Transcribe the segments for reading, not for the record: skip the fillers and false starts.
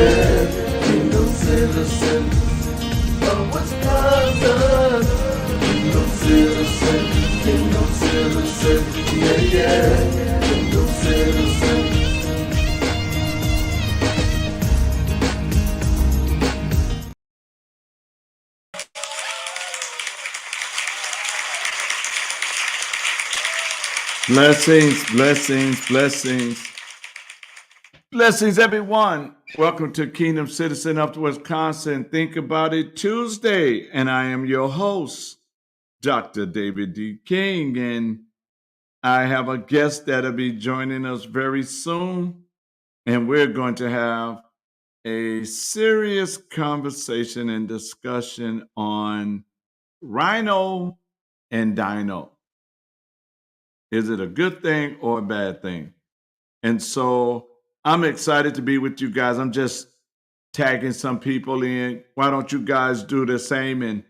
yeah. Kingdom citizen of Wisconsin. Kingdom citizen, yeah, yeah. Kingdom citizen. Blessings, blessings, blessings. Blessings, everyone. Welcome to Kingdom Citizen of Wisconsin. Think About It Tuesday. And I am your host, Dr. David D. King. And I have a guest that'll be joining us very soon. And we're going to have a serious conversation and discussion on RINO and DINO. Is it a good thing or a bad thing? And so I'm excited to be with you guys. I'm just tagging some people in. Why don't you guys do the same and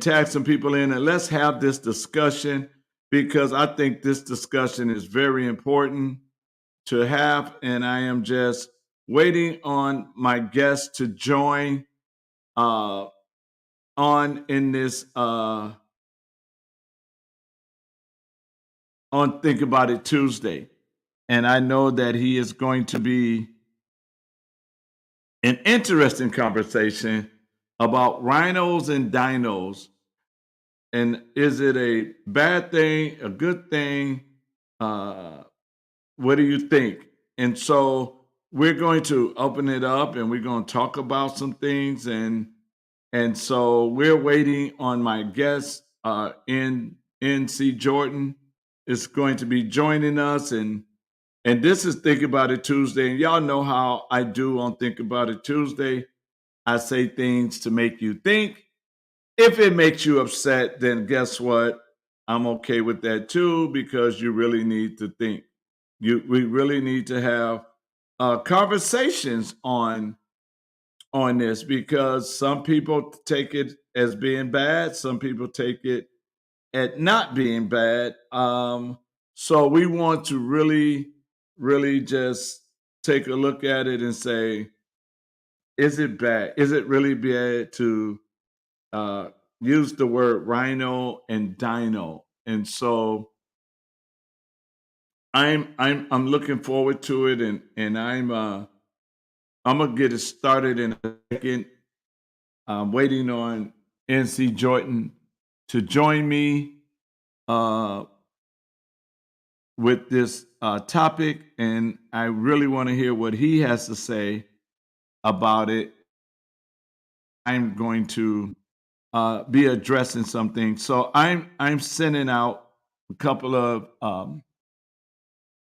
tag some people in, and let's have this discussion, because I think this discussion is very important to have. And I am just waiting on my guests to join on in this on Think About It Tuesday. And I know that he is going to be an interesting conversation about rhinos and dinos. And is it a bad thing, a good thing? What do you think? And so we're going to open it up and we're going to talk about some things. And so we're waiting on my guest, NC Jordan is going to be joining us. And this is Think About It Tuesday. And y'all know how I do on Think About It Tuesday. I say things to make you think. If it makes you upset, then guess what? I'm okay with that too, because you really need to think. We really need to have conversations on this, because some people take it as being bad. Some people take it at not being bad. So we want to really just take a look at it and say, is it bad? Is it really bad to use the word rhino and dino? And so I'm looking forward to it, and I'm gonna get it started in a second. I'm waiting on NC Jordan to join me with this topic, and I really want to hear what he has to say about it. I'm going to be addressing some things. So I'm sending out a couple of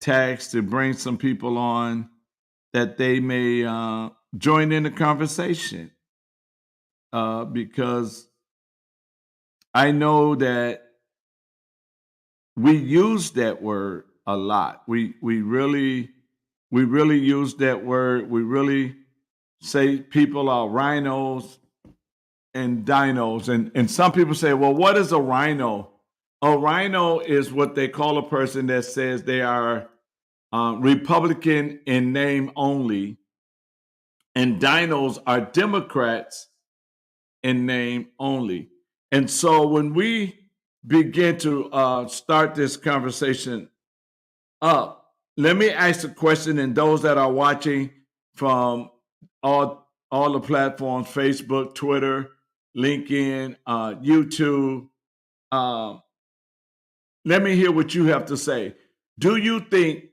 tags to bring some people on that they may join in the conversation, because I know that we use that word a lot. We really use that word. We really say people are rhinos and dinos. And some people say, well, what is a rhino? A rhino is what they call a person that says they are Republican in name only, and dinos are Democrats in name only. And so when we begin to start this conversation up, let me ask a question, and those that are watching from all the platforms, Facebook, Twitter, LinkedIn, YouTube, let me hear what you have to say. Do you think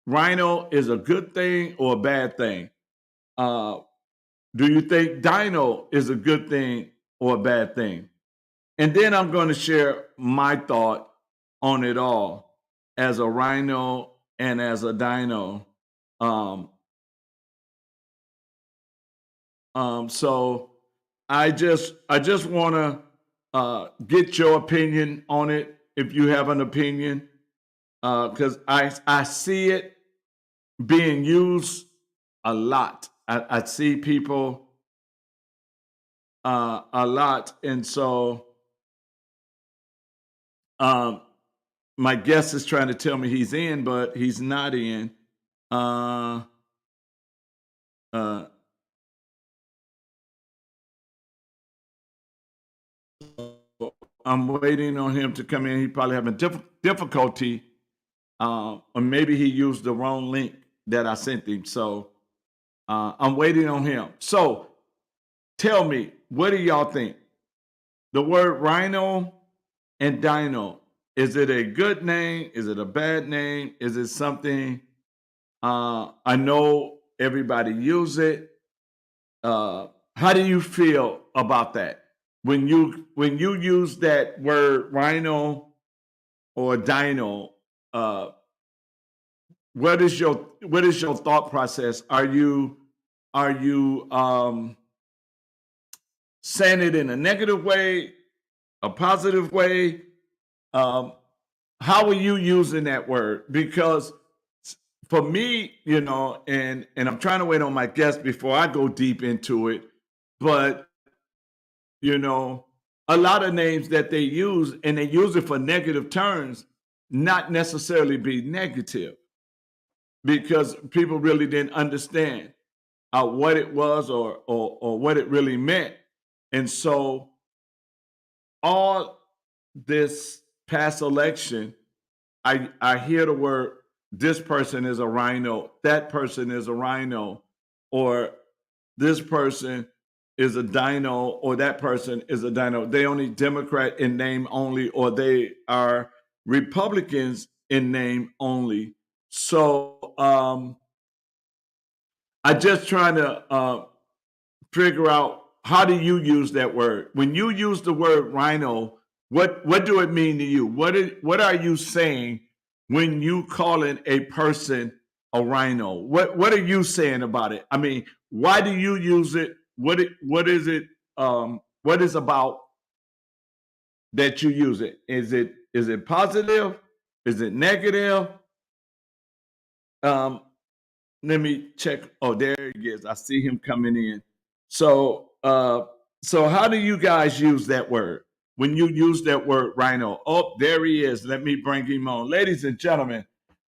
rhino is a good thing or a bad thing? Do you think dino is a good thing or a bad thing? And then I'm going to share my thought on it all as a rhino and as a dino. So I just want to get your opinion on it, if you have an opinion, because I see it being used a lot. I see people a lot, and so my guest is trying to tell me he's in, but he's not in. I'm waiting on him to come in. He probably having difficulty, or maybe he used the wrong link that I sent him. So I'm waiting on him. So tell me, what do y'all think? The word rhino and dino, is it a good name? Is it a bad name? Is it something I know everybody use it? How do you feel about that? When you use that word rhino or dino, uh, what is your thought process? Are you saying it in a negative way, a positive way? Um, how are you using that word? Because for me, and I'm trying to wait on my guest before I go deep into it, but you know, a lot of names that they use and they use it for negative terms, not necessarily be negative because people really didn't understand what it was or what it really meant. And so all this past election, I hear the word, this person is a rhino, that person is a rhino, or this person is a dino, or that person is a dino. They only Democrat in name only, or they are Republicans in name only. So I just trying to figure out, how do you use that word? When you use the word rhino, what do it mean to you? What are you saying when you calling a person a rhino? What are you saying about it? I mean, why do you use it? What is it? What is about that you use it? Is it positive? Is it negative? Um, Let me check. Oh, there he is. I see him coming in. So, so how do you guys use that word? When you use that word rhino? Oh, there he is. Let me bring him on. Ladies and gentlemen,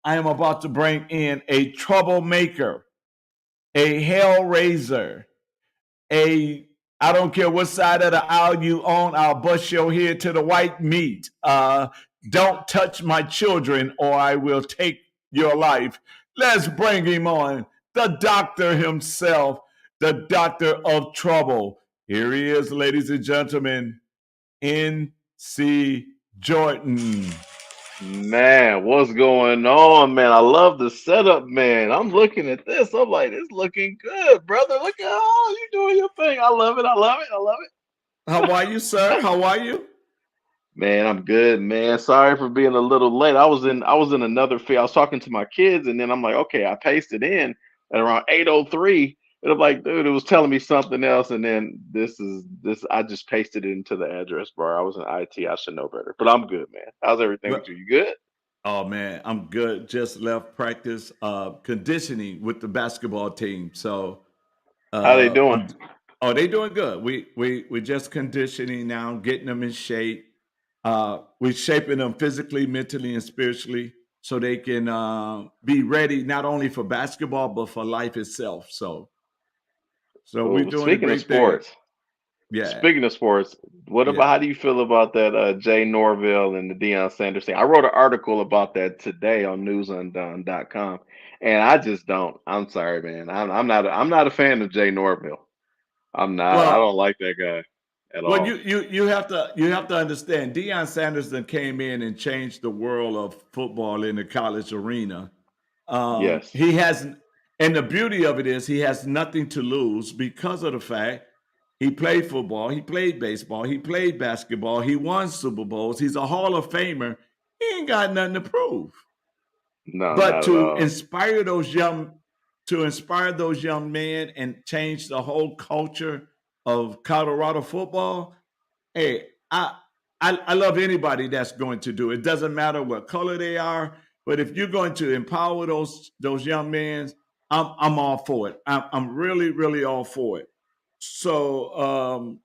I am about to bring in a troublemaker, a hell raiser, a I don't care what side of the aisle you on, I'll bust your head to the white meat. Don't touch my children or I will take your life. Let's bring him on. The doctor himself, the doctor of trouble. Here he is, ladies and gentlemen, N.C. Jordan. Man, what's going on, man? I love the setup, man. I'm looking at this. I'm like, it's looking good, brother. Look at how you doing your thing. I love it. I love it. I love it. How are you, sir? How are you? Man, I'm good, man. Sorry for being a little late. I was in another field. I was talking to my kids, and then I'm like, okay, I pasted in at around 8:03. And I'm like, dude, it was telling me something else. And then this I just pasted it into the address bar. I was in IT. I should know better. But I'm good, man. How's everything with Well, you? You good? oh man, I'm good. Just left practice conditioning with the basketball team. So How they doing? I'm they doing good. We just conditioning now, getting them in shape. We're shaping them physically, mentally, and spiritually so they can be ready not only for basketball but for life itself. So we're Well, doing a great thing. Yeah, speaking of sports, what about yeah. how do you feel about that Jay Norville and the Deion Sanders thing? I wrote an article about that today on newsundone.com, and I just don't. I'm sorry, man. I'm not a fan of Jay Norville. I'm not. I Well, don't like that guy at Well, all. you have to understand. Deion Sanders then came in and changed the world of football in the college arena. Yes. He has, and the beauty of it is he has nothing to lose because of the fact he played football, he played baseball, he played basketball, he won Super Bowls. He's a Hall of Famer. He ain't got nothing to prove. No, But not at all. to inspire those young men and change the whole culture of Colorado football. Hey, I love anybody that's going to do it. It doesn't matter what color they are, but if you're going to empower those young men, I'm all for it. I'm really really all for it. So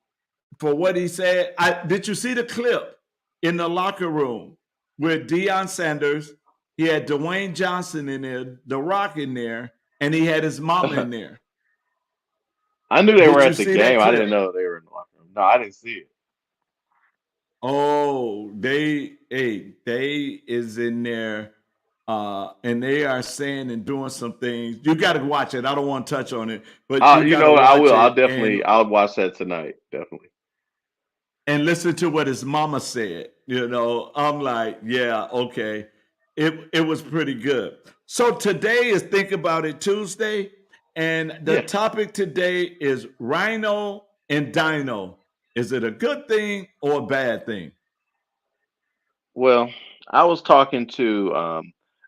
for what he said, did you see the clip in the locker room with Deion Sanders? He had Dwayne Johnson in there, The Rock in there, and he had his mama in there. I knew they were Did you at the see that game. I didn't clip? know they were in the locker room. No, I didn't see it. Oh, they is in there, and they are saying and doing some things. You got to watch it. I don't want to touch on it, but you You got to know what? I watch will. I'll it and definitely. I'll watch that tonight. Definitely. listen to what his mama said. I'm like, yeah, okay. It was pretty good. So today is Think About It Tuesday, and the Yeah. topic today is Rhino and Dino. Is it a good thing or a bad thing? Well, I was talking to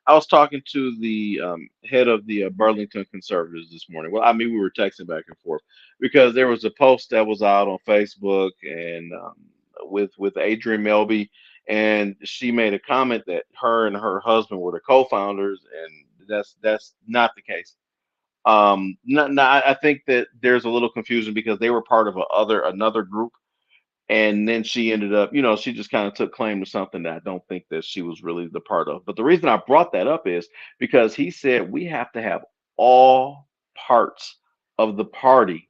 I was talking to the head of the Burlington Conservatives this morning. Well, I mean, we were texting back and forth because there was a post that was out on Facebook and with Adrian Melby, and she made a comment that her and her husband were the co-founders, and that's not the case. No, I think that there's a little confusion because they were part of another group, and then she ended up, she just kind of took claim to something that I don't think that she was really the part of. But the reason I brought that up is because he said we have to have all parts of the party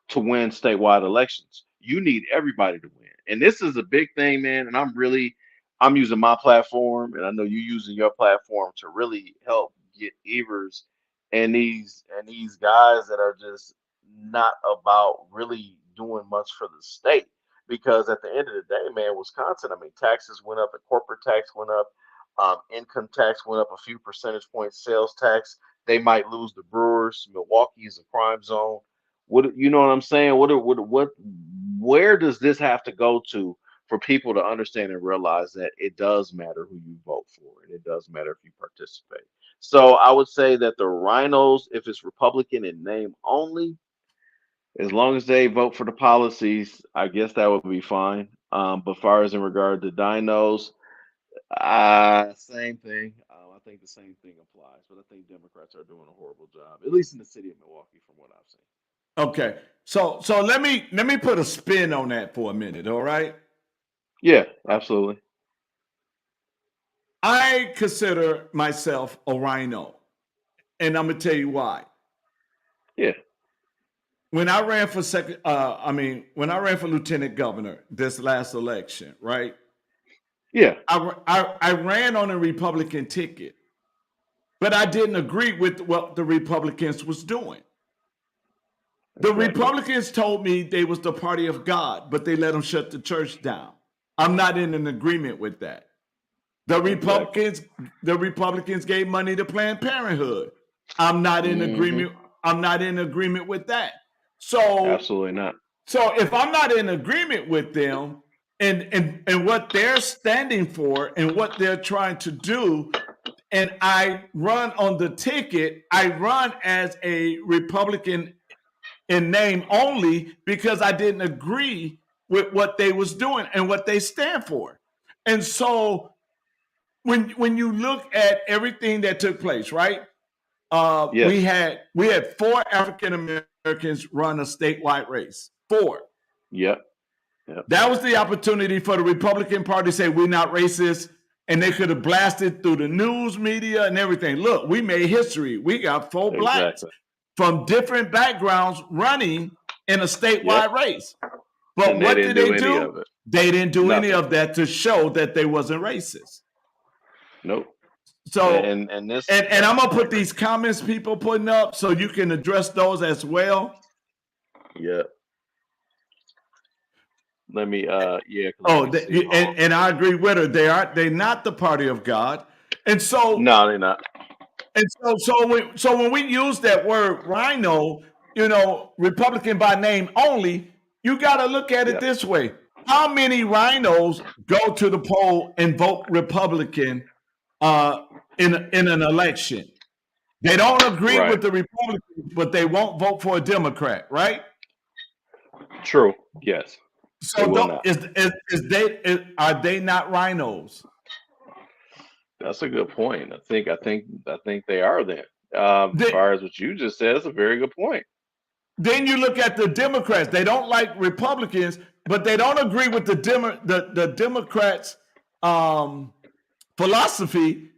to win statewide elections. You need everybody to win. And this is a big thing, man. And I'm using my platform, and I know you using your platform to really help get Evers and these guys that are just not about really doing much for the state. Because at the end of the day, man, Wisconsin, I mean, taxes went up, the corporate tax went up, income tax went up a few percentage points, sales tax. They might lose the Brewers. Milwaukee is a crime zone. What, you know what I'm saying? Where does this have to go to for people to understand and realize that it does matter who you vote for, and it does matter if you participate. So I would say that the Rhinos, if it's Republican in name only, as long as they vote for the policies, I guess that would be fine. But far as in regard to dinos, same thing. I think the same thing applies, but I think Democrats are doing a horrible job, at least in the city of Milwaukee, from what I've seen. Okay. So let me put a spin on that for a minute, all right? Yeah, absolutely. I consider myself a rhino, and I'm gonna tell you why. Yeah, When I ran for when I ran for lieutenant governor this last election, right? yeah, I ran on a Republican ticket, but I didn't agree with what the Republicans was doing. The exactly. Republicans told me they was the party of God, but they let them shut the church down. I'm not in an agreement with that. The Exactly. Republicans, the Republicans gave money to Planned Parenthood. I'm not in Hmm. agreement. I'm not in agreement with that. So, Absolutely not. so if I'm not in agreement with them and what they're standing for and what they're trying to do, and I run on the ticket, I run as a Republican in name only because I didn't agree with what they was doing and what they stand for. And so when you look at everything that took place, right? We Yes. had four African Americans run a statewide race. Four. Yep. Yep. That was the opportunity for the Republican Party to say we're not racist, and they could have blasted through the news media and everything. Look, we made history. We got four blacks Exactly. from different backgrounds running in a Yep. statewide race. And But they what didn't did do they any do? of it. They didn't do any Nothing. of that to show that they wasn't racist. Nope. So, And this. and I'm gonna put these comments people putting up so you can address those as well. Yeah. Let me. Yeah. Let Oh, me see. Hold on. and I agree with her. They're not the party of God, and so No, they're not. so when we use that word rhino, Republican by name only, you got to look at it Yep. this way: how many rhinos go to the poll and vote Republican in an election? They don't agree Right. with the Republicans, but they won't vote for a Democrat, right? True. Yes. They So will don't, not. are they not rhinos? That's a good point. I think they are then. As Then, far as what you just said, it's a very good point. then you look at the Democrats. They don't like Republicans, but they don't agree with the Democrats' philosophy,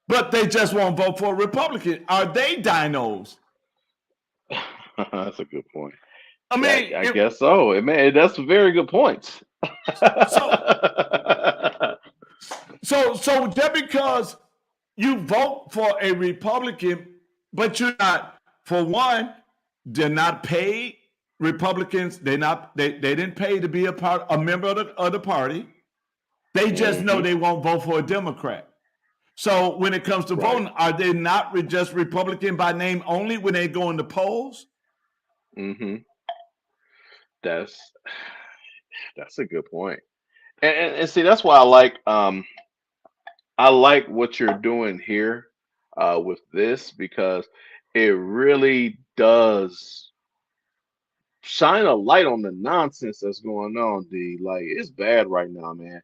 but they just won't vote for a Republican. Are they dinos? That's a good point. I Yeah, mean, I guess so. That's a very good point. so So just because you vote for a Republican, but you're not, for one, they're not paid. Republicans, they didn't pay to be a member of the party. They just know Mm-hmm. they won't vote for a Democrat. So when it comes to Right. voting, are they not just Republican by name only when they go in the polls? Mm-hmm. That's that's a good point. And see, that's why I like what you're doing here with this because it really does shine a light on the nonsense that's going on, D. Like it's bad right now, man.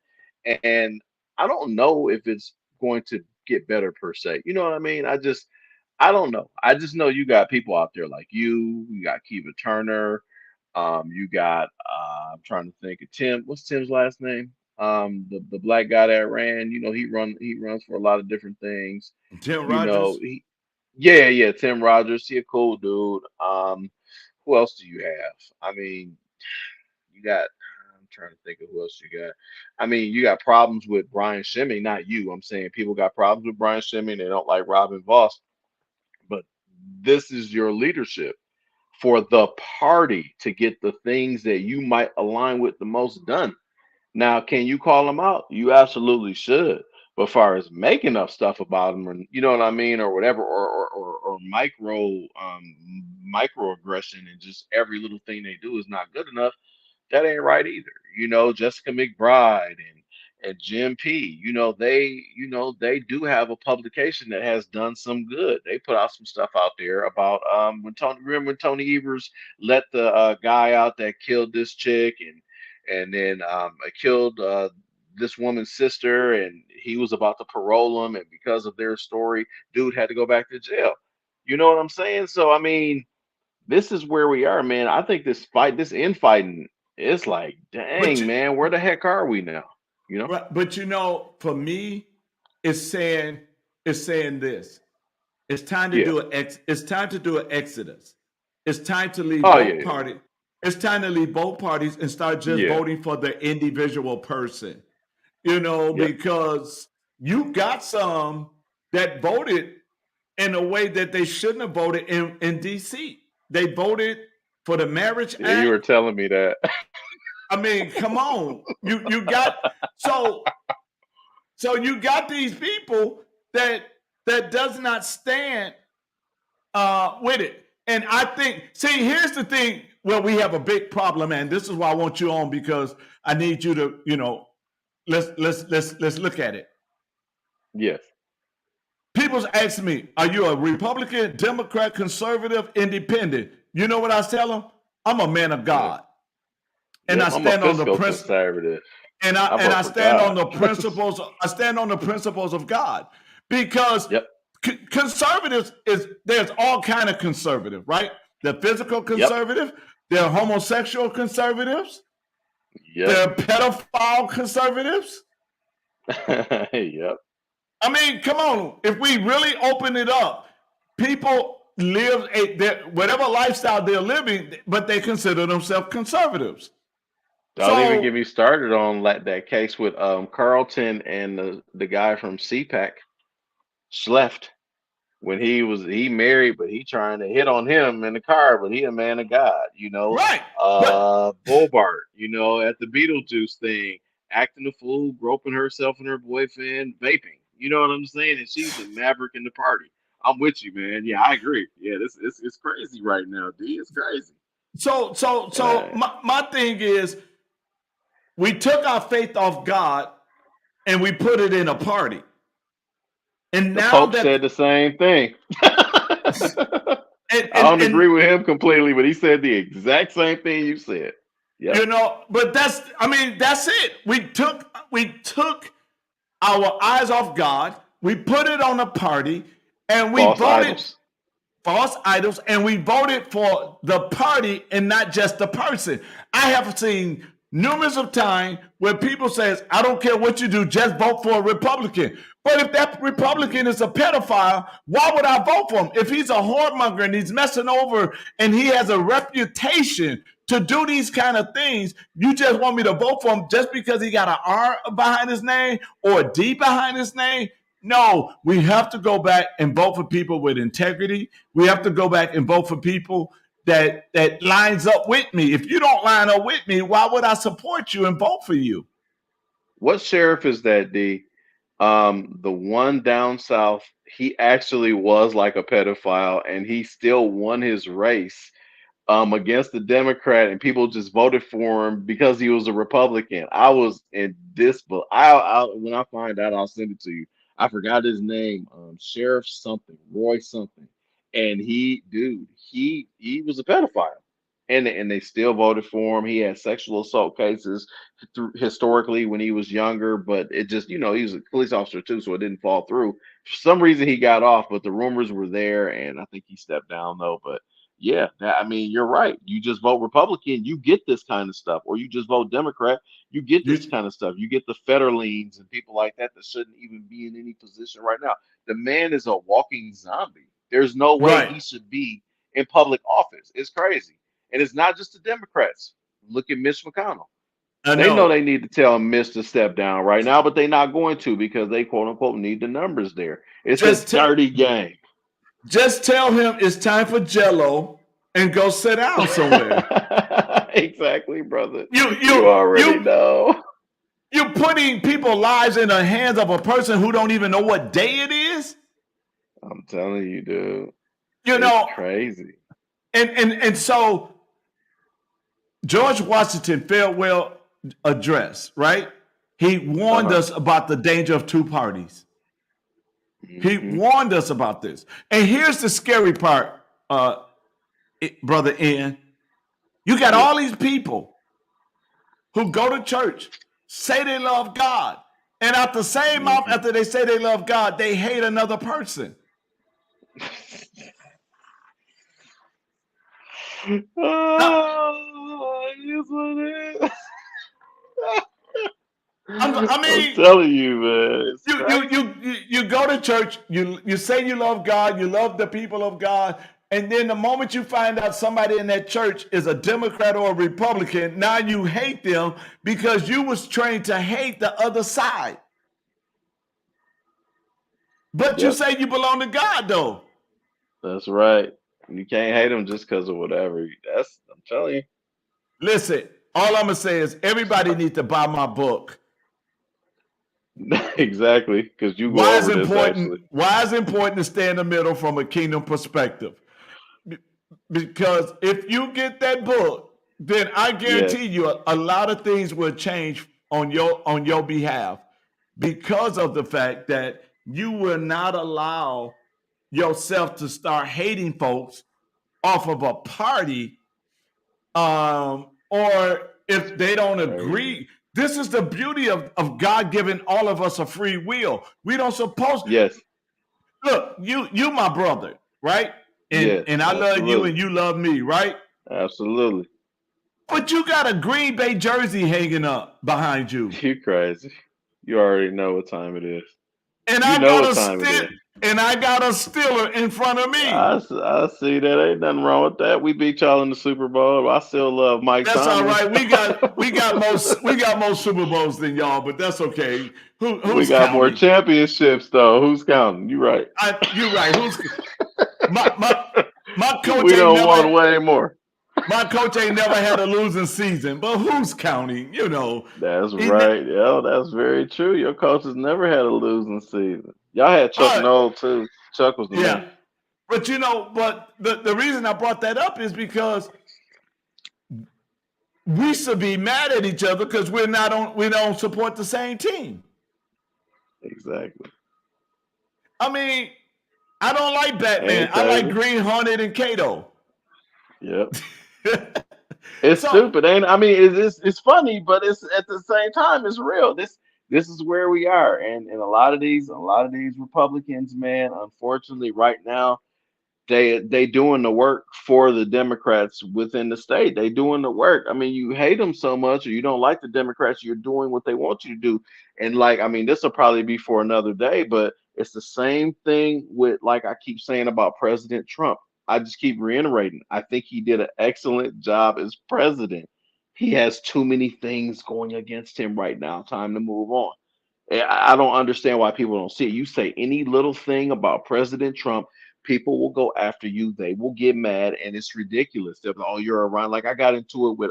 And I don't know if it's going to get better per se. You know what I mean? I don't know. I just know you got people out there like you got Kiva Turner, you got I'm trying to think of Tim. What's Tim's last name? The black guy that ran, he runs for a lot of different things. Tim You know, Rogers. yeah, Tim Rogers, he a cool dude. Who else do you have? I mean, you got. I'm trying to think of who else you got. I mean, you got problems with Brian Schimming, not you. I'm saying people got problems with Brian Schimming. They don't like Robin Voss, but this is your leadership for the party to get the things that you might align with the most done. Now, can you call them out? You absolutely should. But as far as making up stuff about them, or you know what I mean, or whatever, or microaggression, and just every little thing they do is not good enough. That ain't right either. Jessica McBride and Jim P. They do have a publication that has done some good. They put out some stuff out there about when Tony Evers let the guy out that killed this chick and then killed this woman's sister, and he was about to parole him, and because of their story, dude had to go back to jail. You know what I'm saying? So I mean, this is where we are, man. I think this infighting, it's like, But dang, you, man, where the heck are we now? You know? right, but for me, it's saying it's saying this. It's time to Yeah. do it's time to do an exodus. It's time to leave Oh yeah, both yeah, parties. It's time to leave both parties and start just yeah. voting for the individual person. Yep. Because you got some that voted in a way that they shouldn't have voted in DC. They voted for the Marriage Yeah, you Act. were telling me that. I mean, come on. You got so you got these people that does not stand with it. And I think, see, here's the thing where we have a big problem, and this is why I want you on because I need you to, let's look at it. Yes. People ask me, "Are you a Republican, Democrat, conservative, independent?" You know what I tell them? I'm a man of Yeah. God, and Yep. I I'm a stand on the fiscal principle. conservative. And I I vote for stand on God. the principles. I stand on the principles of God because Yep. conservatives there's all kind of conservative, right? The physical Yep. conservative, there are homosexual conservatives, Yep. there are pedophile conservatives. Yep. I mean, come on. If we really open it up, people live whatever lifestyle they're living, but they consider themselves conservatives. Don't even So get me started on that case with Carlton and the guy from CPAC, Schleft. When he married, but he trying to hit on him in the car, but he a man of God. right, but Bobart, at the Beetlejuice thing, acting a fool, groping herself and her boyfriend, vaping. You know what I'm saying? And she's the maverick in the party. I'm with you, man. Yeah, I agree. Yeah, this it's crazy right now, D. It's crazy. so Uh, my thing is we took our faith off God and we put it in a party. And the now Pope that said the same thing. and I don't and agree with him completely, but he said the exact same thing you said. Yep. but that's it. We took our eyes off God, we put it on a party, and we False voted idols. false idols, and we voted for the party and not just the person. I have seen numerous of times where people says, "I don't care what you do, just vote for a Republican." But if that Mhm. Republican is a pedophile, why would I vote for him? If he's a whoremonger and he's messing over and he has a reputation to do these kind of things. You just want me to vote for him just because he got an R behind his name or a D behind his name? No, we have to go back and vote for people with integrity. We have to go back and vote for people that lines up with me. If you don't line up with me, why would I support you and vote for you? What sheriff is that, D? The one down south, he actually was like a pedophile and he still won his race against the Democrat, and people just voted for him because he was a Republican. I was in disbelief. When I find out, I'll send it to you. I forgot his name, Sheriff something, Roy something, and he was a pedophile, and they still voted for him. He had sexual assault cases historically when he was younger, but it just he was a police officer too, so it didn't fall through. For some reason, he got off, but the rumors were there, and I think he stepped down though. But yeah, I mean, you're right. You just vote Republican, you get this kind of stuff, or you just vote Democrat, you get this You kind of stuff. You get the Federlines and people like that that shouldn't even be in any position right now. The man is a walking zombie. There's no way right. he should be in public office. It's crazy. And it's not just the Democrats. Look at Mitch McConnell. I They know know. they need to tell Mitch to step down right now, but they're not going to because they quote unquote need the numbers there. It's a Just tell dirty game. just tell him it's time for Jello and go sit down somewhere. Exactly, brother. You You you already you know. you're putting people's lives in the hands of a person who don't even know what day it is. I'm telling you, dude. You It's know, crazy. and so George Washington farewell address, right? He warned Uh-huh. us about the danger of two parties. He Hmm. warned us about this. And here's the scary part, brother Ian. You got Yeah. all these people who go to church, say they love God, and at the same month Hmm. after they say they love God, they hate another person. Now, Oh, it is what it is. I I'm mean, telling you, man. It's crazy. you go to church, you say you love God, you love the people of God, and then the moment you find out somebody in that church is a Democrat or a Republican, now you hate them because you was trained to hate the other side. But you Yep, say you belong to God though. that's right. You can't hate them just because of whatever. I'm telling Listen, all I'm gonna say is everybody needs to buy my book. you. Exactly, because you go Why is over this important? actually. Why is important to stay in the middle from a kingdom perspective? Because if you get that book, then I Yes, guarantee you a lot of things will change on your behalf because of the fact that you will not allow yourself to start hating folks off of a party, or if they it's don't crazy. agree. This is the beauty of God giving all of us a free will. We don't suppose Yes, look, you my brother, right? yes, And I love you absolutely, and you love me, right? absolutely. But you got a Green Bay jersey hanging up behind you. You crazy. You already know what time it is. And You I know got what a time it still is. and I got a Steeler in front of me. I see that. Ain't nothing wrong with that. We beat y'all in the Super Bowl. I still love Mike That's all Tomlin. right. We got more Super Bowls than y'all, but that's okay. We Who's got more counting? championships though. Who's counting? You right. You're right. Who's my my my coach We ain't don't want never way more. my coach ain't never had a losing season, but who's counting? You know, That's he ne- right. Yeah, that's very true. Your coach has never had a losing season. Y'all had Chuck all right, Noll too. Chuck was the man. yeah. But you know, but the reason I brought that up is because we should be mad at each other because we don't support the same team. Exactly. I mean, I don't like Ain't Batman. it I like crazy? Green Hornet and Kato. Yep. It's So stupid, ain't it? I mean, it's funny, but it's at the same time it's real. This is where we are, and a lot of these Republicans, man. Unfortunately, right now they doing the work for the Democrats within the state. They doing the work. I mean, you hate them so much, or you don't like the Democrats. You're doing what they want you to do, and like I mean, this will probably be for another day, but it's the same thing with like I keep saying about President Trump. I just keep reiterating. I think he did an excellent job as president. He has too many things going against him right now. Time to move on. I don't understand why people don't see it. You say any little thing about President Trump, people will go after you. They will get mad, and it's ridiculous. They're like, oh, you're around. Like I got into it with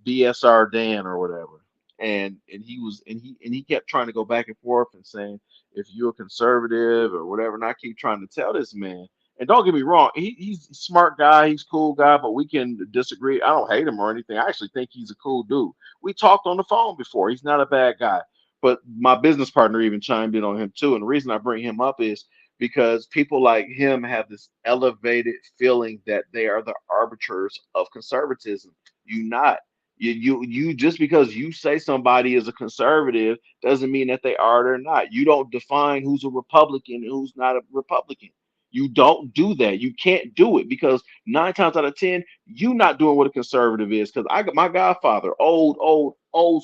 BSR Dan or whatever, and he kept trying to go back and forth and saying if you're a conservative or whatever. And I keep trying to tell this man. And don't get me wrong, he's a smart guy, he's a cool guy, but we can disagree. I don't hate him or anything. I actually think he's a cool dude. We talked on the phone before. He's not a bad guy, but my business partner even chimed in on him too. And the reason I bring him up is because people like him have this elevated feeling that they are the arbiters of conservatism. You not. You just because you say somebody is a conservative doesn't mean that they are or not. You don't define who's a Republican and who's not a Republican. You don't do that. You can't do it because 9 times out of 10, you not doing what a conservative is. Because I got my godfather, old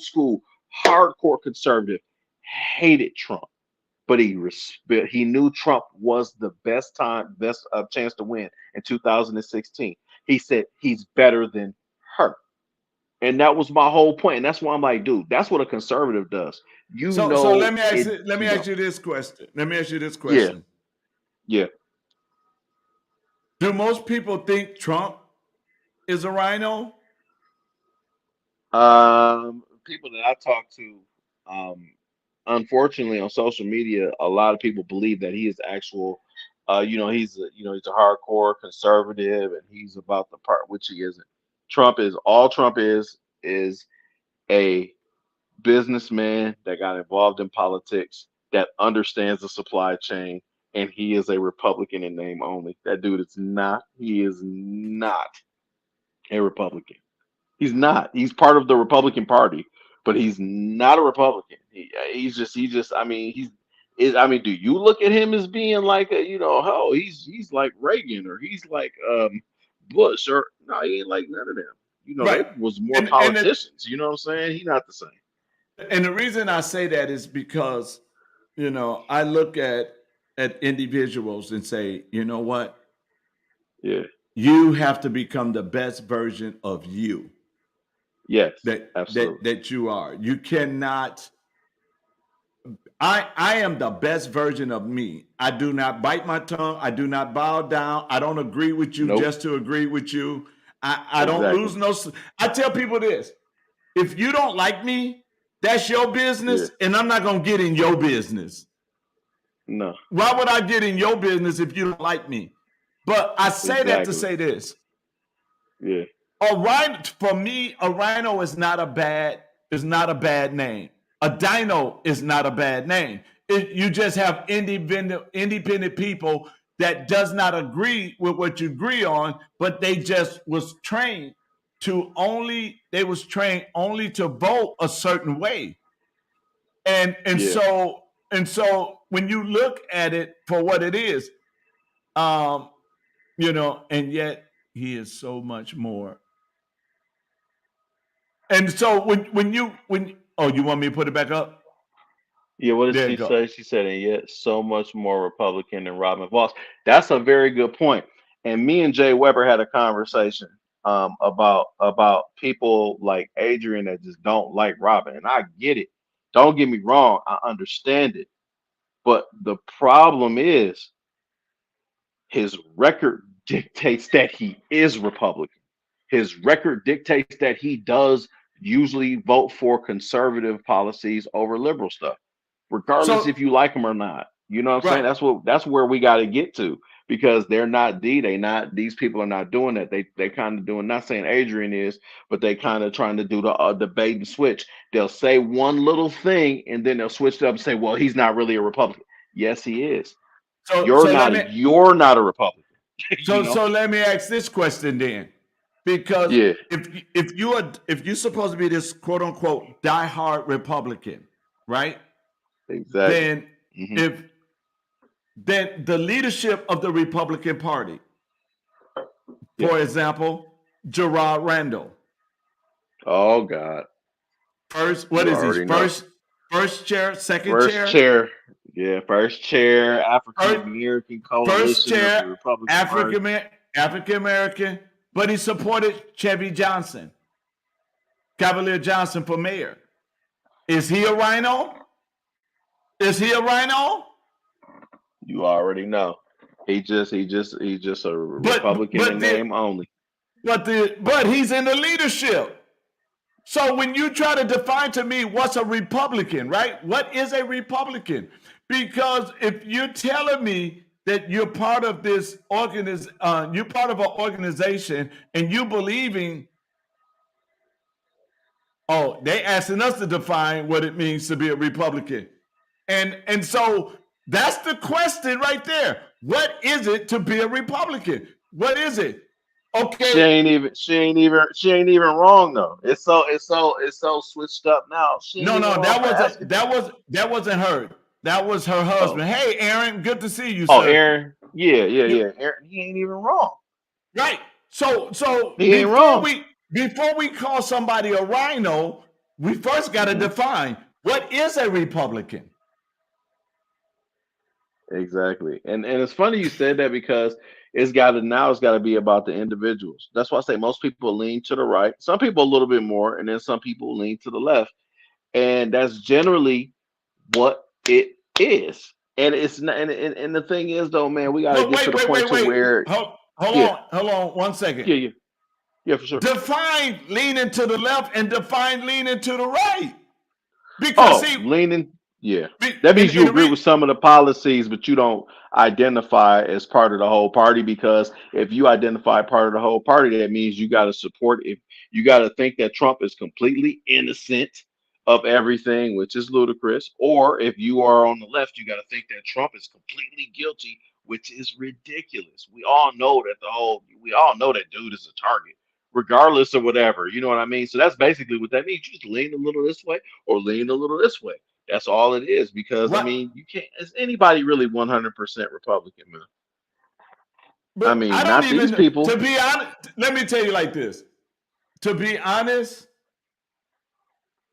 school, hardcore conservative, hated Trump, but he knew Trump was the best chance to win in 2016. He said he's better than her. And that was my whole point. And that's why I'm like, dude, that's what a conservative does. You So know let me ask it, you, let me you know. ask you this question. Let me ask you this Yeah, question. yeah. Do most people think Trump is a rhino? People that I talk to, unfortunately on social media, a lot of people believe that he is actual he's a hardcore conservative and he's about the part which he isn't. Trump is a businessman that got involved in politics that understands the supply chain, and he is a Republican in name only. That dude is not. He is not a Republican. He's not. He's part of the Republican Party, but he's not a Republican. He's just. I mean, he's. I mean, do you look at him as being like a, oh, he's like Reagan or he's like Bush or no, he ain't like none of them. They Right. was more And politicians. You know what I'm saying? He's not the same. the reason I say that is because I look at individuals and say, you know what? Yeah. You have to become the best version of you Yes. that Absolutely. you are. You cannot. I am the best version of me. I do not bite my tongue. I do not bow down. I don't agree with you Nope. just to agree with you. I don't Exactly. lose no. I tell people this: if you don't like me, that's your Yeah. business, and I'm not gonna get in your business. No. Why would I get in your business if you don't like me? But I say that to Exactly. say this: Yeah. a rhino, for me, a rhino is not a bad name. A dino is not a bad name. You just have independent people that does not agree with what you agree on, but they just was trained only to vote a certain way. And and Yeah. so and so when you look at it for what it is, um, and yet he is so much more. And so when oh, you want me to put it back up? Yeah, what did There you she go. say? She said, and yet so much more Republican than Robin Voss. That's a very good point. And me and Jay Weber had a conversation about people like Adrian that just don't like Robin. And I get it. Don't get me wrong, I understand it. But the problem is his record dictates that he is Republican. His record dictates that he does usually vote for conservative policies over liberal stuff, regardless So if you like them or not. You know what I'm saying? right. That's where we got to get to because they're not they not these people are not doing that. They kind of doing, not saying Adrian is, but they kind of trying to do the debate and switch. They'll say one little thing and then they'll switch it up and say, well, he's not really a Republican. Yes, he is. So You're so let not me you're not a Republican. you so know? so let me ask this question then, because Yeah, if you're supposed to be this quote unquote diehard Republican, right? exactly. Then Hmm. if then the leadership of the Republican Party, Yeah. for example, Gerard Randall, Oh God. first what You is he? already know. First chair, second First chair, chair. Yeah, first chair, African first American first coalition of the chair Republican Party. African African American, but he supported Chevy Johnson, Cavalier Johnson for mayor. Is he a RINO? Is he a RINO? You already know. He's just a But Republican but in the, name only. but he's in the leadership. So when you try to define to me what's a Republican, right? What is a Republican? Because if you're telling me that you're part of this you're part of an organization, and you believing, oh, they asking us to define what it means to be a Republican, and so that's the question right there. What is it to be a Republican? What is it? Okay, She ain't even wrong though. It's so switched up now. She ain't no, even no, wrong for asking that. that wasn't her. That was her Oh, husband. Hey, Aaron, good to see you, oh, sir. Aaron. Yeah, yeah, You, yeah. Aaron, he ain't even wrong. right. So He ain't wrong. before we call somebody a rhino, we first got to Hmm. define what is a Republican. Exactly. And it's funny you said that because it's got to be about the individuals. That's why I say most people lean to the right. Some people a little bit more, and then some people lean to the left. And that's generally what it is. And it's not, and the thing is though, man, we got to But get to the point to wait. where, yeah, Hold on, 1 second. yeah, yeah, yeah, for sure. Define leaning to the left and define leaning to the right. Because Oh, see, leaning, yeah. That means in you the agree with some of the policies, but you don't identify as part of the whole party. Because if you identify part of the whole party, that means you got to support. If you got to think that Trump is completely innocent of everything, which is ludicrous, or if you are on the left, you got to think that Trump is completely guilty, which is ridiculous. We all know that dude is a target, regardless of whatever. You know what I mean? So that's basically what that means. You just lean a little this way or lean a little this way. That's all it is. Because I right, mean, you can't. Is anybody really 100% Republican, man? I but I mean, don't not these even, to people. be honest, let me tell you like this. To be honest,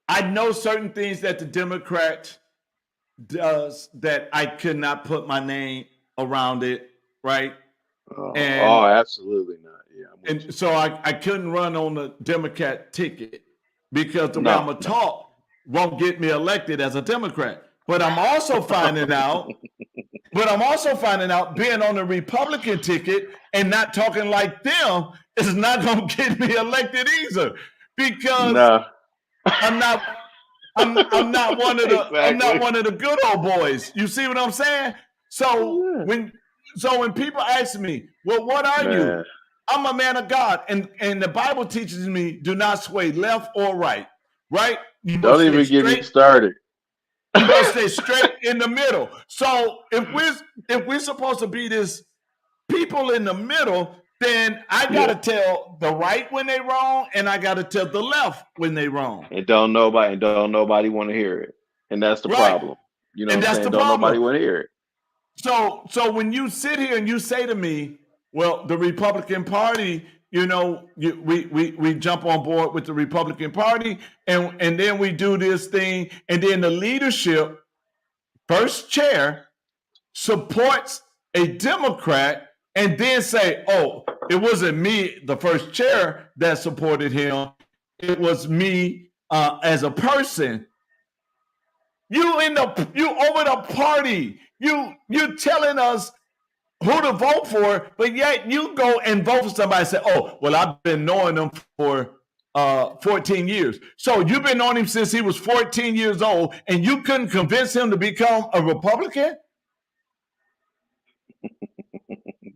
I know certain things that the Democrat does that I could not put my name around it, right? Oh, And absolutely not. Yeah, I'm with you. so I couldn't run on the Democrat ticket because the way I'm No, gonna no. talk won't get me elected as a Democrat. But I'm also finding out, being on the Republican ticket and not talking like them is not gonna get me elected either. Because No. I'm not I'm not Exactly. one of the good old boys. You see what I'm saying? So Yeah. when people ask me, well, what are you? Man, I'm a man of God, and the Bible teaches me do not sway left or right. Right? You don't must stay even get me straight. started. You must stay straight in the middle. So if we're supposed to be this people in the middle, then I Yeah. gotta tell the right when they wrong, and I gotta tell the left when they wrong. And don't nobody want to hear it. And that's the Right? problem. You know what And I'm that's saying? the Don't nobody problem. want to hear it. So when you sit here and you say to me, well, the Republican Party, we jump on board with the Republican Party, and then we do this thing, and then the leadership, first chair, supports a Democrat, and then say, oh, it wasn't me, the first chair, that supported him. It was me as a person. You over the party. You telling us who to vote for, but yet you go and vote for somebody and say, oh, well, I've been knowing them for 14 years. So you've been knowing him since he was 14 years old, and you couldn't convince him to become a Republican?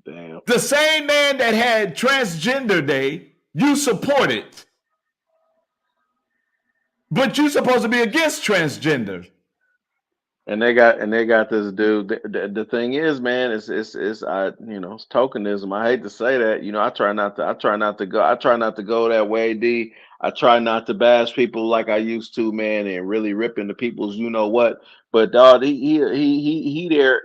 Damn. The same man that had Transgender Day, you supported, but you're supposed to be against transgender. And they got this dude. The thing is, man, it's it's tokenism. I hate to say that. I try not to go that way, D. I try not to bash people like I used to, man, and really rip into people's you know what. But dog, he there.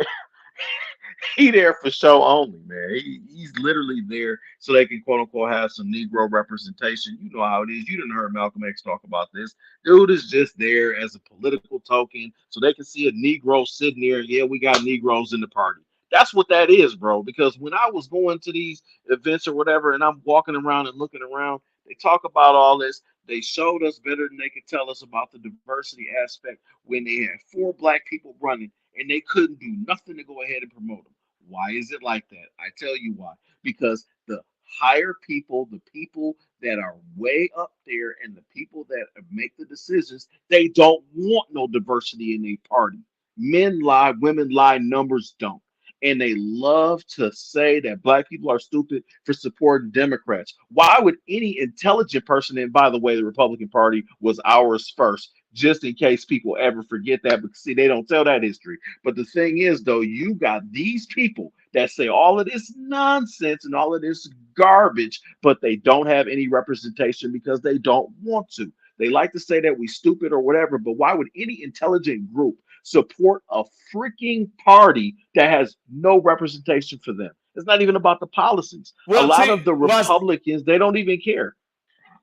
He there for show only, man. He's literally there so they can quote unquote have some Negro representation. You know how it is. You didn't heard Malcolm X talk about this. Dude is just there as a political token so they can see a Negro sitting there. Yeah, we got Negroes in the party. That's what that is, bro. Because when I was going to these events or whatever, and I'm walking around and looking around, they talk about all this. They showed us better than they could tell us about the diversity aspect when they had four black people running and they couldn't do nothing to go ahead and promote them. Why is it like that? I tell you why. Because the higher people, the people that are way up there, and the people that make the decisions, they don't want no diversity in their party. Men lie, women lie, numbers don't. And they love to say that black people are stupid for supporting Democrats. Why would any intelligent person, and by the way, the Republican Party was ours first, just in case people ever forget that, because see, they don't tell that history. But the thing is, though, you got these people that say all of this nonsense and all of this garbage, but they don't have any representation because they don't want to. They like to say that we stupid or whatever, but why would any intelligent group support a freaking party that has no representation for them? It's not even about the policies. A Well, lot see, of the was Republicans, they don't even care.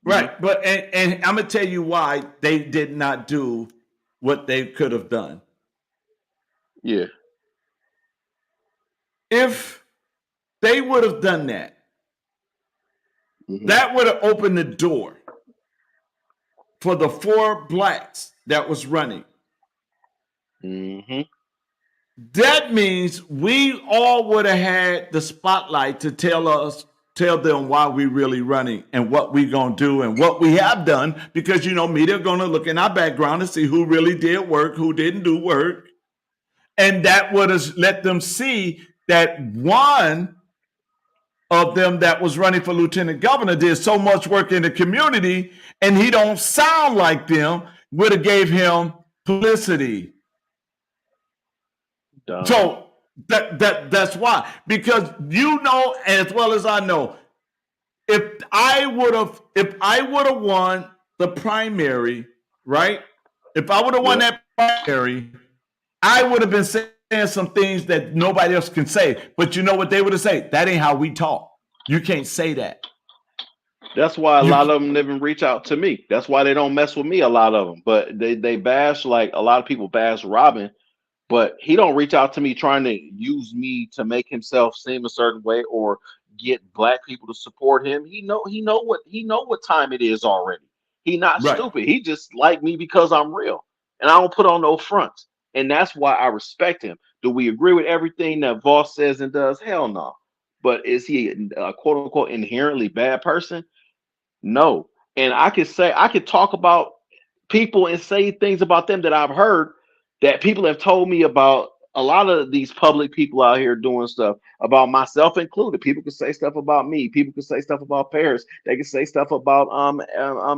Mhm. right, but and I'm gonna tell you why they did not do what they could have done. Yeah. If they would have done that, Hmm. that would have opened the door for the four blacks that was running. Hmm. That means we all would have had the spotlight to tell them why we really running and what we gonna do and what we have done, because media gonna look in our background and see who really did work, who didn't do work, and that would have let them see that one of them that was running for lieutenant governor did so much work in the community, and he don't sound like them, would have gave him publicity. Dumb. So that's why, because as well as I know, if I would have won the primary, right? If I would have won Yep. that primary, I would have been saying some things that nobody else can say. But you know what they would have said? That ain't how we talk. You can't say that. That's why a You lot of them even reach out to me. That's why they don't mess with me, a lot of them. But they bash, like a lot of people bash Robin, but he don't reach out to me trying to use me to make himself seem a certain way or get black people to support him. He know what time it is already. He not right. stupid. He just like me because I'm real, and I don't put on no fronts. And that's why I respect him. Do we agree with everything that Voss says and does? Hell no. But is he a quote unquote inherently bad person? No. And I could talk about people and say things about them that I've heard that people have told me about. A lot of these public people out here doing stuff about myself included. People can say stuff about me. People can say stuff about Paris. They can say stuff about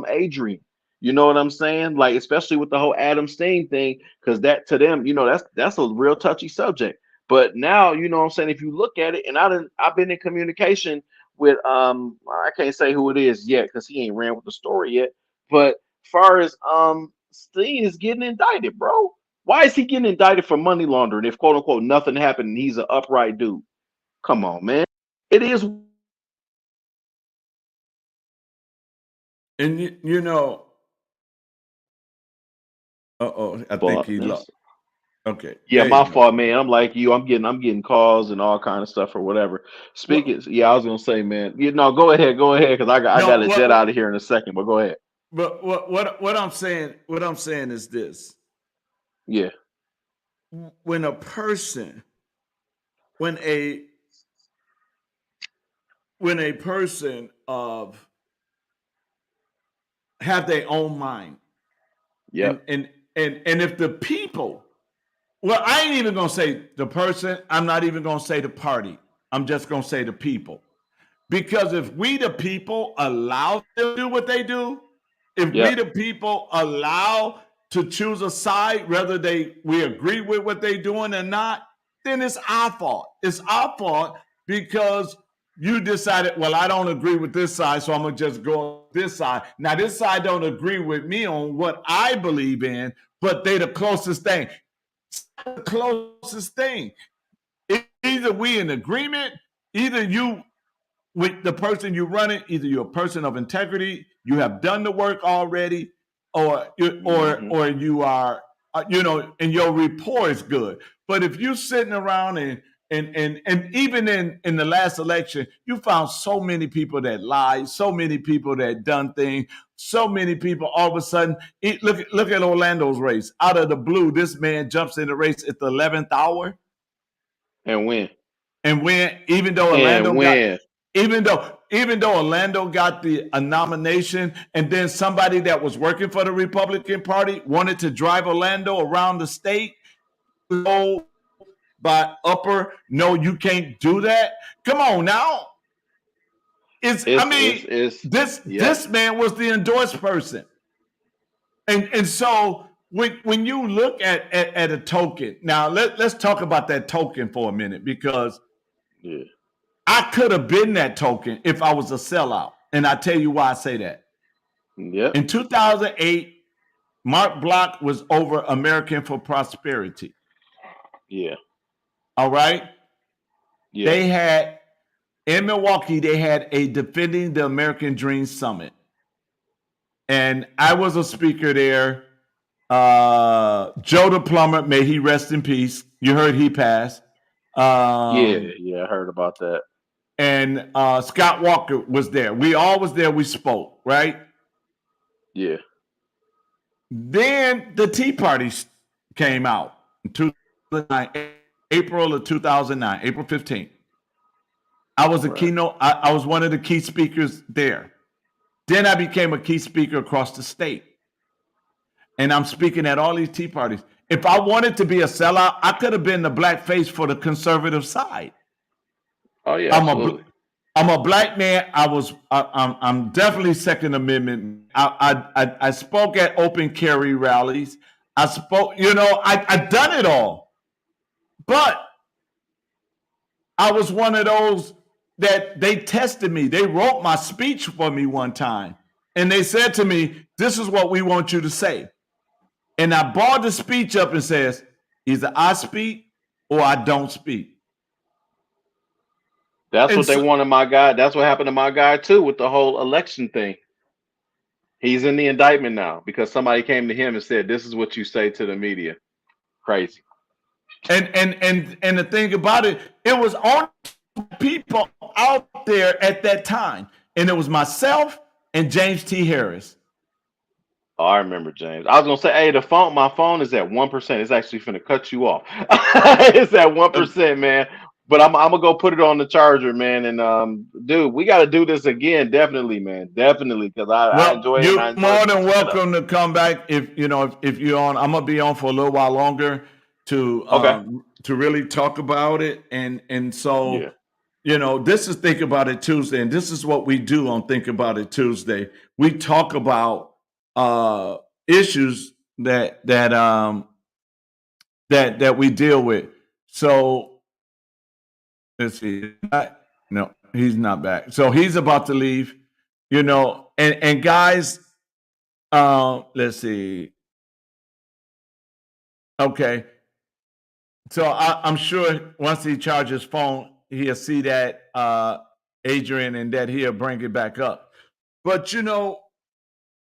Adrian. You know what I'm saying? Like, especially with the whole Adam Steen thing, because that to them, that's a real touchy subject. But now, you know what I'm saying, if you look at it, and I've been in communication with I can't say who it is yet because he ain't ran with the story yet. But far as Steen is getting indicted, bro. Why is he getting indicted for money laundering if quote unquote nothing happened and he's an upright dude? Come on, man. It is And I think fault, he man. lost. Okay, Yeah, there you my go. fault, man. I'm like you. I'm getting calls and all kind of stuff or whatever. What? Speaking, yeah, I was gonna say, man. Go ahead, because I got No. to jet What? out of here in a second. But go ahead. But what I'm saying is this: Yeah, when a person, when a when a person of have their own mind, and yep, and and if the people, well, I ain't even gonna say the person. I'm not even gonna say the party. I'm just gonna say the people. Because if we, the people, allow them to do what they do, if we, yep. the people, allow to choose a side, whether we agree with what they're doing or not, then it's our fault. It's our fault because you decided, well, I don't agree with this side, so I'm gonna just go this side. Now, this side don't agree with me on what I believe in, but they the closest thing. The closest thing. Either we in agreement, either you with the person you run it, either you're a person of integrity, you have done the work already, or Hmm. you are, and your rapport is good. But if you're sitting around and And even in the last election, you found so many people that lied, so many people that done things, so many people all of a sudden. Look at Orlando's race. Out of the blue, this man jumps in the race at the 11th hour And win. and win. Even though Orlando got a nomination, and then somebody that was working for the Republican Party wanted to drive Orlando around the state. By upper, no, you can't do that. Come on now. Yep. This man was the endorsed person. And so when you look at a token, now let's talk about that token for a minute, because I could have been that token if I was a sellout. And I tell you why I say that. Yep. In 2008, Mark Block was over American for Prosperity. Yeah. All right. Yeah. They had in Milwaukee, they had a Defending the American Dream Summit. And I was a speaker there. Joe the Plumber, may he rest in peace. You heard he passed. Yeah, I heard about that. And Scott Walker was there. We all was there. We spoke, right? Yeah. Then the Tea Party came out in 2009, April of 2009, April 15th. I was a keynote. I was one of the key speakers there. Then I became a key speaker across the state. And I'm speaking at all these Tea Parties. If I wanted to be a sellout, I could have been the black face for the conservative side. Oh yeah, absolutely. I'm a black man. I'm definitely Second Amendment. I spoke at open carry rallies. I spoke, I've done it all. But I was one of those that they tested me. They wrote my speech for me one time. And they said to me, this is what we want you to say. And I brought the speech up and says, either I speak or I don't speak. That's what they wanted my guy. That's what happened to my guy too with the whole election thing. He's in the indictment now because somebody came to him and said, this is what you say to the media. Crazy. And the thing about it, it was only people out there at that time. And it was myself and James T. Harris. Oh, I remember James. I was gonna say, hey, my phone is at 1%. It's actually finna cut you off. It's at 1%, man. But I'm gonna go put it on the charger, man. And dude, we got to do this again, definitely, man, definitely, because I enjoy it. You're more than welcome to come back if you're on. I'm gonna be on for a little while longer to really talk about it, and so this is Think About It Tuesday, and this is what we do on Think About It Tuesday. We talk about issues that we deal with. So. Let's see. No, he's not back. So he's about to leave, and guys, let's see. Okay. So I'm sure once he charges his phone, he'll see that Adrian, and that he'll bring it back up. But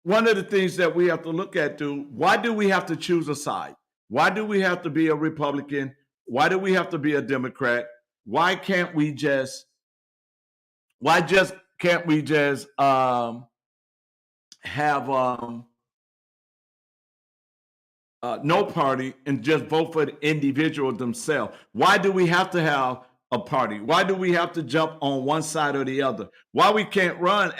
one of the things that we have to look at why do we have to choose a side? Why do we have to be a Republican? Why do we have to be a Democrat? Why can't we just have no party and just vote for the individual themselves? Why do we have to have a party? Why do we have to jump on one side or the other? Why we can't run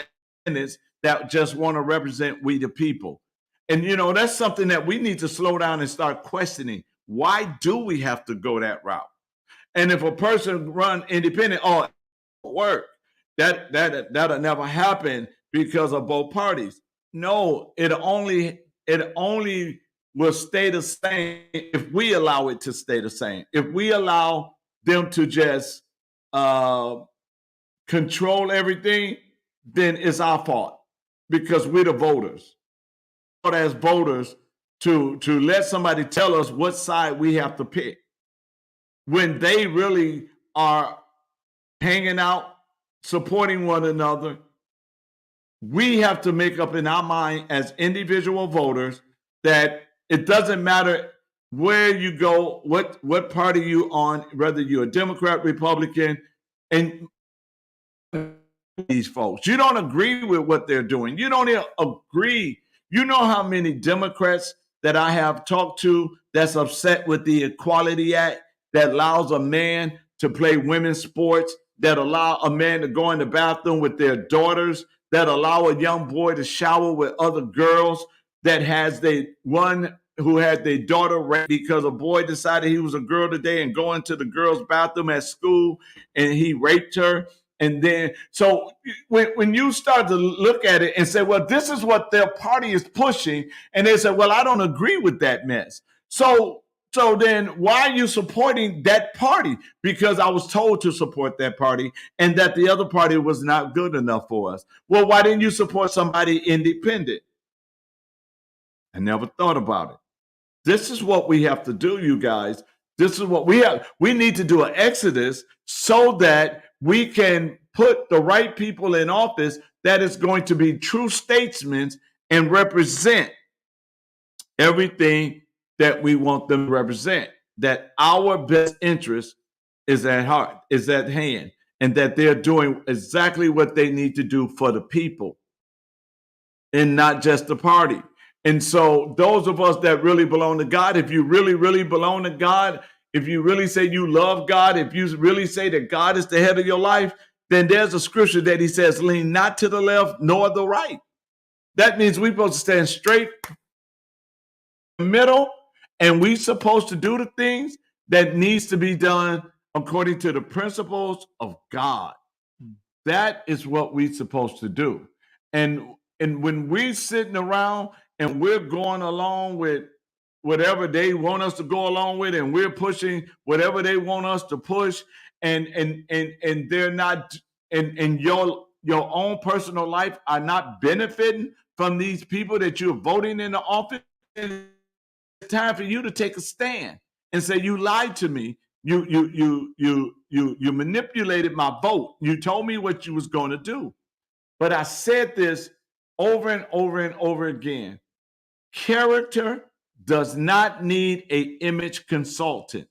candidates that just want to represent we the people? And that's something that we need to slow down and start questioning. Why do we have to go that route? And if a person run independent, it won't work. That'll never happen because of both parties. No, it only will stay the same if we allow it to stay the same. If we allow them to just control everything, then it's our fault because we're the voters. As voters, to let somebody tell us what side we have to pick, when they really are hanging out, supporting one another. We have to make up in our mind as individual voters that it doesn't matter where you go, what party you on, whether you're a Democrat, Republican, and these folks. You don't agree with what they're doing. You don't even agree. You know how many Democrats that I have talked to that's upset with the Equality Act that allows a man to play women's sports, that allow a man to go in the bathroom with their daughters, that allow a young boy to shower with other girls, that has the one who had their daughter raped because a boy decided he was a girl today and go into the girl's bathroom at school and he raped her. And then, so when you start to look at it and say, well, this is what their party is pushing, and they say, well, I don't agree with that mess. So then why are you supporting that party? Because I was told to support that party and that the other party was not good enough for us. Well, why didn't you support somebody independent? I never thought about it. This is what we have to do, you guys. This is what we have. We need to do an exodus so that we can put the right people in office that is going to be true statesmen and represent everything that we want them to represent. That our best interest is at heart, is at hand, and that they're doing exactly what they need to do for the people and not just the party. And so those of us that really belong to God, if you really, really belong to God, if you really say you love God, if you really say that God is the head of your life, then there's a scripture that he says, lean not to the left nor the right. That means we're supposed to stand straight in the middle, and we're supposed to do the things that needs to be done according to the principles of God. That is what we're supposed to do. And when we're sitting around and we're going along with whatever they want us to go along with, and we're pushing whatever they want us to push, and they're not, and your own personal life are not benefiting from these people that you're voting in the office, it's time for you to take a stand and say, you lied to me. You manipulated my vote. You told me what you was going to do. But I said this over and over and over again. Character does not need an image consultant.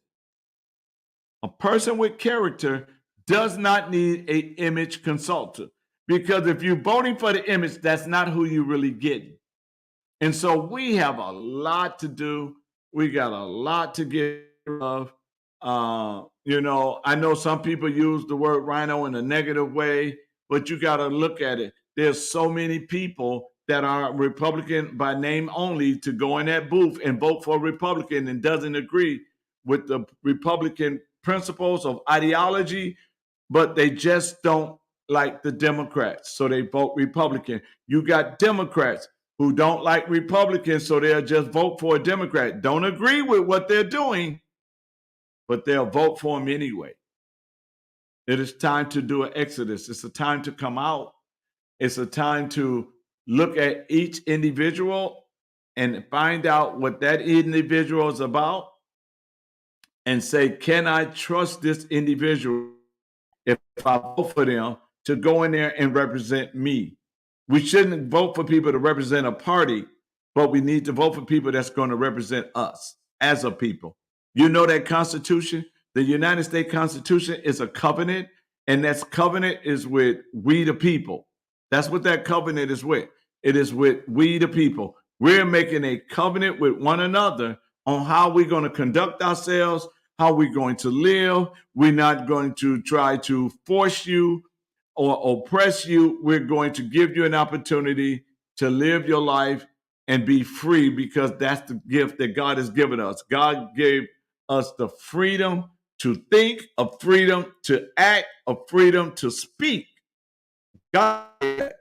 A person with character does not need an image consultant, because if you're voting for the image, that's not who you really getting. And so we have a lot to do. We got a lot to get of. I know some people use the word RINO in a negative way, but you got to look at it. There's so many people that are Republican by name only to go in that booth and vote for a Republican and doesn't agree with the Republican principles of ideology, but they just don't like the Democrats, so they vote Republican. You got Democrats who don't like Republicans, so they'll just vote for a Democrat. Don't agree with what they're doing, but they'll vote for them anyway. It is time to do an exodus. It's a time to come out. It's a time to look at each individual and find out what that individual is about and say, can I trust this individual if I vote for them to go in there and represent me? We shouldn't vote for people to represent a party, but we need to vote for people that's going to represent us as a people. You know that Constitution, the United States Constitution, is a covenant, and that covenant is with we the people. That's what that covenant is with. It is with we the people. We're making a covenant with one another on how we're going to conduct ourselves, how we're going to live. We're not going to try to force you or oppress you. We're going to give you an opportunity to live your life and be free, because that's the gift that God has given us. God gave us the freedom to think, a freedom to act, a freedom to speak. God.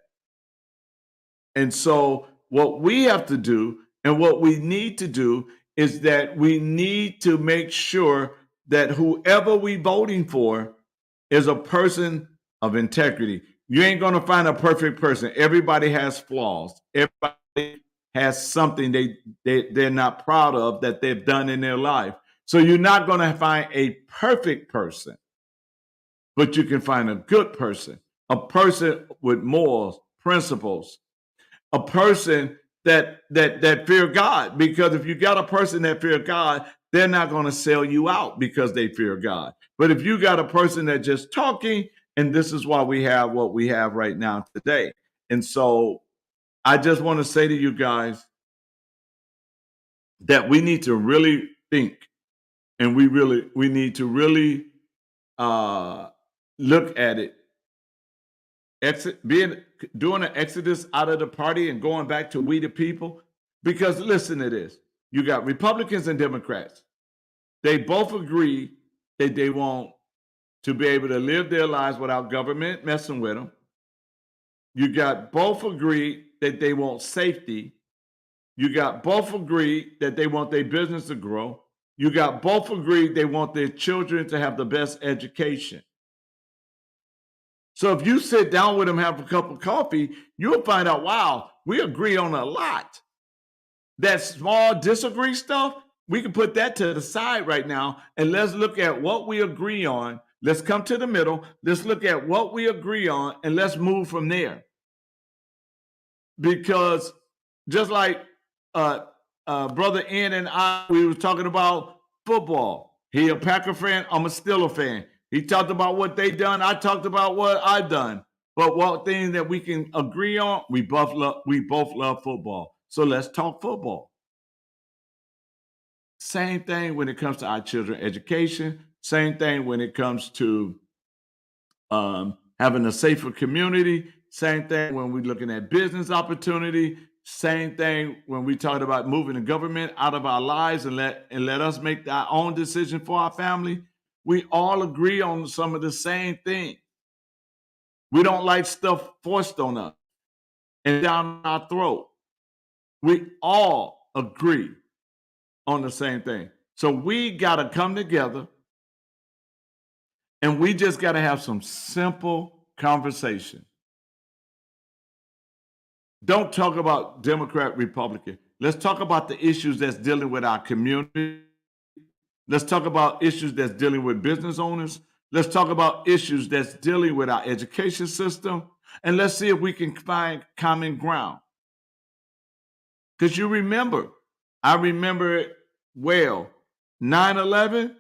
And so what we have to do and what we need to do is that we need to make sure that whoever we voting for is a person of integrity. You ain't going to find a perfect person. Everybody has flaws. Everybody has something they're not proud of that they've done in their life. So you're not going to find a perfect person, but you can find a good person, a person with morals, principles, a person that fear God. Because if you got a person that fear God, they're not going to sell you out because they fear God. But if you got a person that just talking, and this is why we have what we have right now today. And so I just want to say to you guys that we need to really think, and we need to really uh, look at it. Being doing an exodus out of the party and going back to we the people. Because listen to this: you got Republicans and Democrats. They both agree that they want to be able to live their lives without government messing with them. You got both agree that they want safety. You got both agree that they want their business to grow. You got both agree they want their children to have the best education. So if you sit down with them, have a cup of coffee, you'll find out, wow, we agree on a lot. That small disagree stuff, we can put that to the side right now and let's look at what we agree on. Let's come to the middle. Let's look at what we agree on and let's move from there. Because just like Brother N and I, we were talking about football. He a Packer fan, I'm a Steeler fan. He talked about what they done. I talked about what I've done. But one thing that we can agree on, we both love football. So let's talk football. Same thing when it comes to our children's education. Same thing when it comes to having a safer community. Same thing when we're looking at business opportunity. Same thing when we talk about moving the government out of our lives and let us make our own decision for our family. We all agree on some of the same things. We don't like stuff forced on us and down our throat. We all agree on the same thing. So we got to come together and we just got to have some simple conversation. Don't talk about Democrat, Republican. Let's talk about the issues that's dealing with our community. Let's talk about issues that's dealing with business owners. Let's talk about issues that's dealing with our education system. And let's see if we can find common ground. Because I remember it well. 9/11,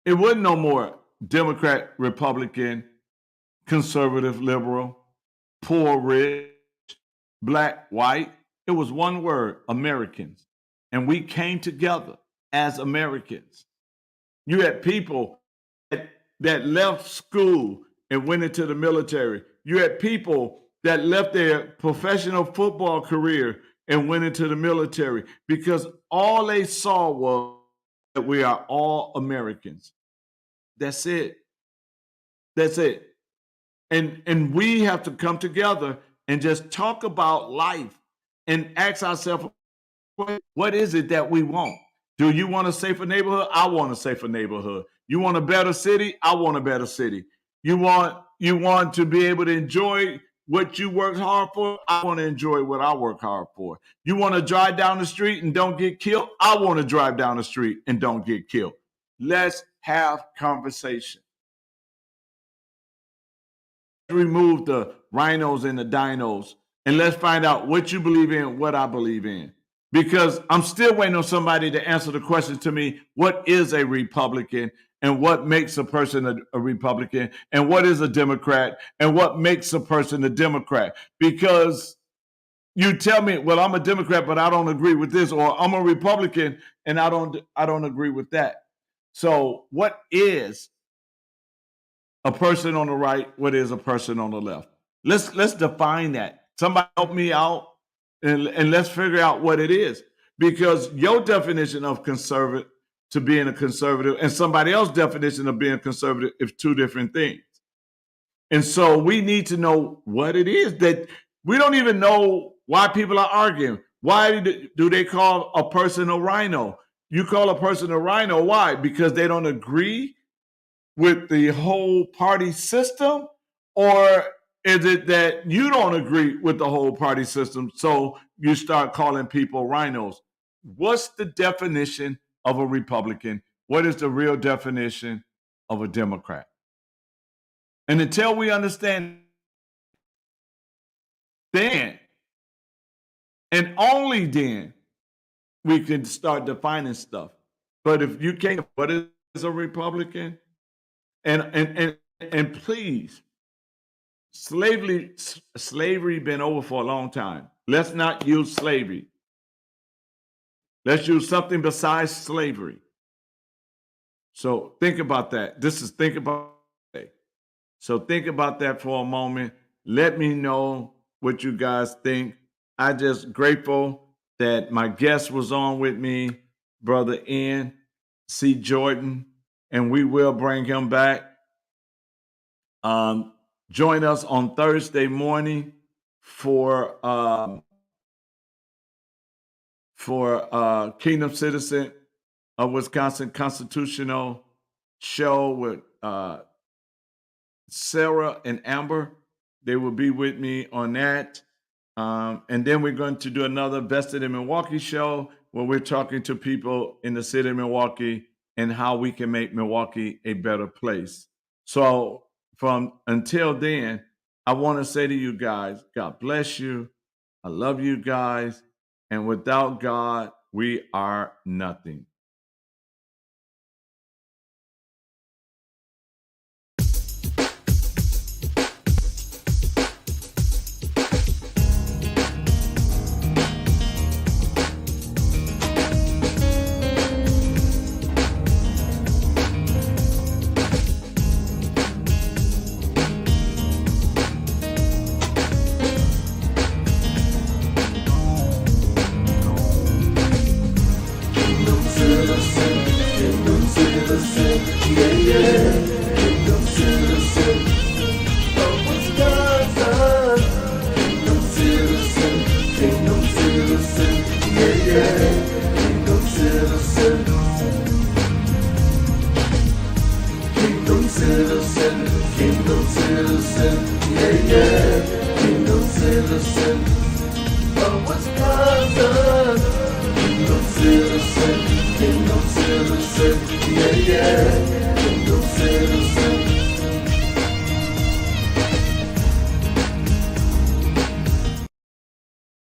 it wasn't no more Democrat, Republican, conservative, liberal, poor, rich, black, white. It was one word, Americans. And we came together as Americans. You had people that left school and went into the military. You had people that left their professional football career and went into the military because all they saw was that we are all Americans. That's it. That's it. And we have to come together and just talk about life and ask ourselves, what is it that we want? Do you want a safer neighborhood? I want a safer neighborhood. You want a better city? I want a better city. You want to be able to enjoy what you worked hard for? I want to enjoy what I work hard for. You want to drive down the street and don't get killed? I want to drive down the street and don't get killed. Let's have conversation. Remove the RINOs and the DINOs and let's find out what you believe in, what I believe in. Because I'm still waiting on somebody to answer the question to me, what is a Republican and what makes a person a Republican and what is a Democrat and what makes a person a Democrat? Because you tell me, well, I'm a Democrat, but I don't agree with this, or I'm a Republican and I don't agree with that. So what is a person on the right? What is a person on the left? Let's define that. Somebody help me out and let's figure out what it is. Because your definition of conservative to being a conservative and somebody else's definition of being conservative is two different things. And so we need to know what it is that we don't even know why people are arguing. Why do they call a person a RINO? You call a person a RINO, why? Because they don't agree with the whole party system? Or is it that you don't agree with the whole party system, so you start calling people RINOs? What's the definition of a Republican? What is the real definition of a Democrat? And until we understand, then And only then we can start defining stuff. But if you can't, what is a Republican? And please, slavery been over for a long time. Let's not use slavery. Let's use something besides slavery. So think about that. This is think about it. So think about that for a moment. Let me know what you guys think. I just grateful that my guest was on with me, Brother N. C. Jordan, and we will bring him back. Join us on Thursday morning for Kingdom Citizen of Wisconsin Constitutional Show with Sarah and Amber. They will be with me on that. And then we're going to do another Vested in Milwaukee show where we're talking to people in the city of Milwaukee and how we can make Milwaukee a better place. So from until then, I want to say to you guys, God bless you. I love you guys. And without God, we are nothing.